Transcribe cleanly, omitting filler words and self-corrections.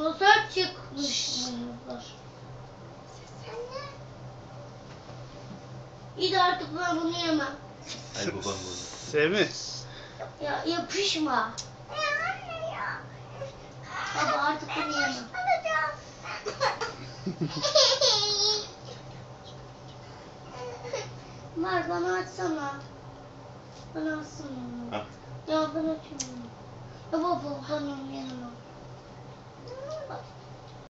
Sosyal çıkmış bunlar. İyi de artık ben bunu yemem. Ay babam bunu. Sevmi. Ya yapışma. Baba artık bunu yemem. Var bana açsana. Bana açsana. Al. Ya ben açmıyorum. Ya baba bana onu yemem. Bak.